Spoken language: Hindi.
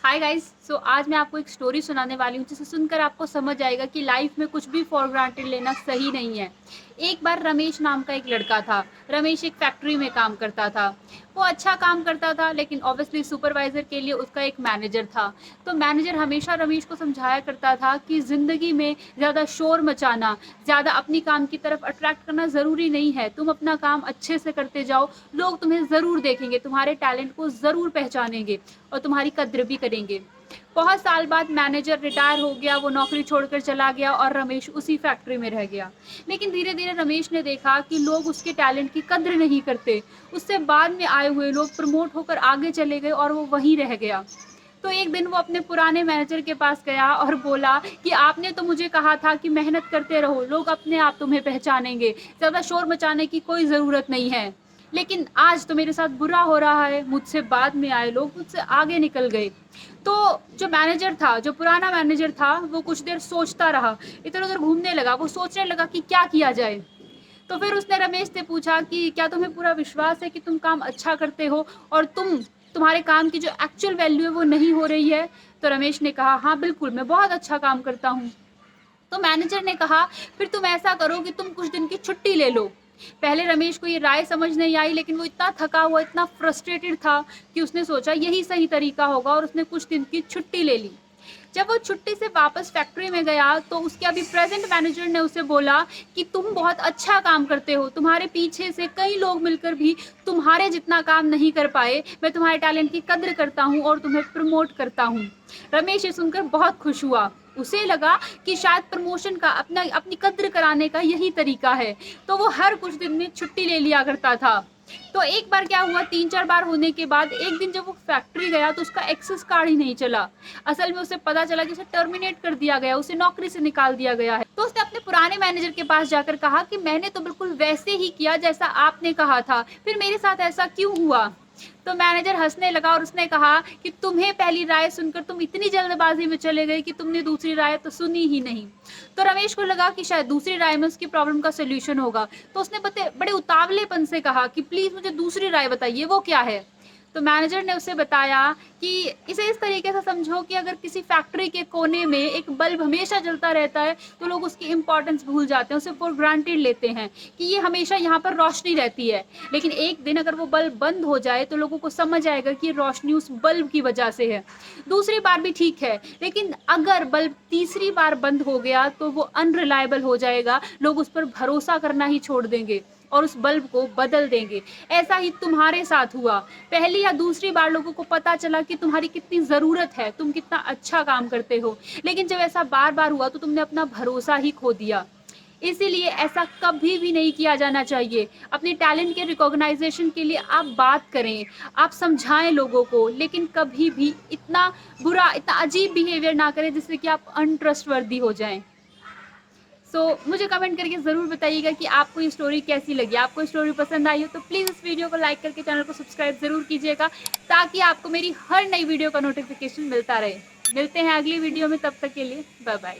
Hi guys. सो आज मैं आपको एक स्टोरी सुनाने वाली हूँ जिसे सुनकर आपको समझ आएगा कि लाइफ में कुछ भी फॉर ग्रांटेड लेना सही नहीं है। एक बार रमेश नाम का एक लड़का था। रमेश एक फैक्ट्री में काम करता था। वो अच्छा काम करता था, लेकिन ऑब्वियसली सुपरवाइजर के लिए उसका एक मैनेजर था। तो मैनेजर हमेशा रमेश को समझाया करता था कि ज़िंदगी में ज़्यादा शोर मचाना, ज़्यादा अपनी काम की तरफ अट्रैक्ट करना ज़रूरी नहीं है। तुम अपना काम अच्छे से करते जाओ, लोग तुम्हें ज़रूर देखेंगे, तुम्हारे टैलेंट को ज़रूर पहचानेंगे और तुम्हारी कद्र भी करेंगे। बहुत साल बाद मैनेजर रिटायर हो गया, वो नौकरी छोड़कर चला गया और रमेश उसी फैक्ट्री में रह गया। लेकिन धीरे धीरे रमेश ने देखा कि लोग उसके टैलेंट की कद्र नहीं करते। उससे बाद में आए हुए लोग प्रमोट होकर आगे चले गए और वो वहीं रह गया। तो एक दिन वो अपने पुराने मैनेजर के पास गया और बोला कि आपने तो मुझे कहा था कि मेहनत करते रहो, लोग अपने आप तुम्हें पहचानेंगे, ज़्यादा शोर मचाने की कोई ज़रूरत नहीं है। लेकिन आज तो मेरे साथ बुरा हो रहा है, मुझसे बाद में आए लोग मुझसे आगे निकल गए। तो जो मैनेजर था, जो पुराना मैनेजर था, वो कुछ देर सोचता रहा, इधर उधर घूमने लगा, वो सोचने लगा कि क्या किया जाए। तो फिर उसने रमेश से पूछा कि क्या तुम्हें पूरा विश्वास है कि तुम काम अच्छा करते हो और तुम्हारे काम की जो एक्चुअल वैल्यू है वो नहीं हो रही है। तो रमेश ने कहा, हाँ बिल्कुल, मैं बहुत अच्छा काम करता हूँ। तो मैनेजर ने कहा, फिर तुम ऐसा करो कि तुम कुछ दिन की छुट्टी ले लो। पहले रमेश को ये राय समझ नहीं आई, लेकिन वो इतना थका हुआ, इतना फ्रस्ट्रेटेड था कि उसने सोचा यही सही तरीका होगा और उसने कुछ दिन की छुट्टी ले ली। जब वो छुट्टी से वापस फैक्ट्री में गया तो उसके अभी प्रेजेंट मैनेजर ने उसे बोला कि तुम बहुत अच्छा काम करते हो, तुम्हारे पीछे से कई लोग मिलकर भी तुम्हारे जितना काम नहीं कर पाए। मैं तुम्हारे टैलेंट की कद्र करता हूँ और तुम्हें प्रमोट करता हूँ। रमेश ये सुनकर बहुत खुश हुआ। उसे लगा कि शायद प्रमोशन का अपनी कद्र कराने का यही तरीका है। तो वो हर कुछ दिन में छुट्टी ले लिया करता था। तो एक बार क्या हुआ, 3-4 बार होने के बाद एक दिन जब वो फैक्ट्री गया तो उसका एक्सेस कार्ड ही नहीं चला। असल में उसे पता चला कि उसे टर्मिनेट कर दिया गया, उसे नौकरी से निकाल दिया गया है। तो उसने अपने पुराने मैनेजर के पास जाकर कहा कि मैंने तो बिल्कुल वैसे ही किया जैसा आपने कहा था, फिर मेरे साथ ऐसा क्यों हुआ। तो मैनेजर हंसने लगा और उसने कहा कि तुम्हें पहली राय सुनकर तुम इतनी जल्दबाजी में चले गए कि तुमने दूसरी राय तो सुनी ही नहीं। तो रमेश को लगा कि शायद दूसरी राय में उसकी प्रॉब्लम का सोल्यूशन होगा। तो उसने बड़े उतावलेपन से कहा कि प्लीज मुझे दूसरी राय बताइए, वो क्या है। तो मैनेजर ने उसे बताया कि इसे इस तरीके से समझो कि अगर किसी फैक्ट्री के कोने में एक बल्ब हमेशा जलता रहता है तो लोग उसकी इंपॉर्टेंस भूल जाते हैं, उसे फॉर ग्रांटेड लेते हैं कि ये हमेशा यहाँ पर रोशनी रहती है। लेकिन एक दिन अगर वो बल्ब बंद हो जाए तो लोगों को समझ आएगा कि ये रोशनी उस बल्ब की वजह से है। दूसरी बार भी ठीक है, लेकिन अगर बल्ब तीसरी बार बंद हो गया तो वो अनरिलायबल हो जाएगा, लोग उस पर भरोसा करना ही छोड़ देंगे और उस बल्ब को बदल देंगे। ऐसा ही तुम्हारे साथ हुआ। पहली या दूसरी बार लोगों को पता चला कि तुम्हारी कितनी ज़रूरत है, तुम कितना अच्छा काम करते हो, लेकिन जब ऐसा बार बार हुआ तो तुमने अपना भरोसा ही खो दिया। इसीलिए ऐसा कभी भी नहीं किया जाना चाहिए। अपने टैलेंट के रिकॉग्नाइजेशन के लिए आप बात करें, आप समझाएं लोगों को, लेकिन कभी भी इतना बुरा, इतना अजीब बिहेवियर ना करें जिससे कि आप अनट्रस्टवर्दी हो जाएं। मुझे कमेंट करके ज़रूर बताइएगा कि आपको ये स्टोरी कैसी लगी। आपको स्टोरी पसंद आई हो तो प्लीज़ इस वीडियो को लाइक करके चैनल को सब्सक्राइब ज़रूर कीजिएगा, ताकि आपको मेरी हर नई वीडियो का नोटिफिकेशन मिलता रहे। मिलते हैं अगली वीडियो में, तब तक के लिए बाय बाय।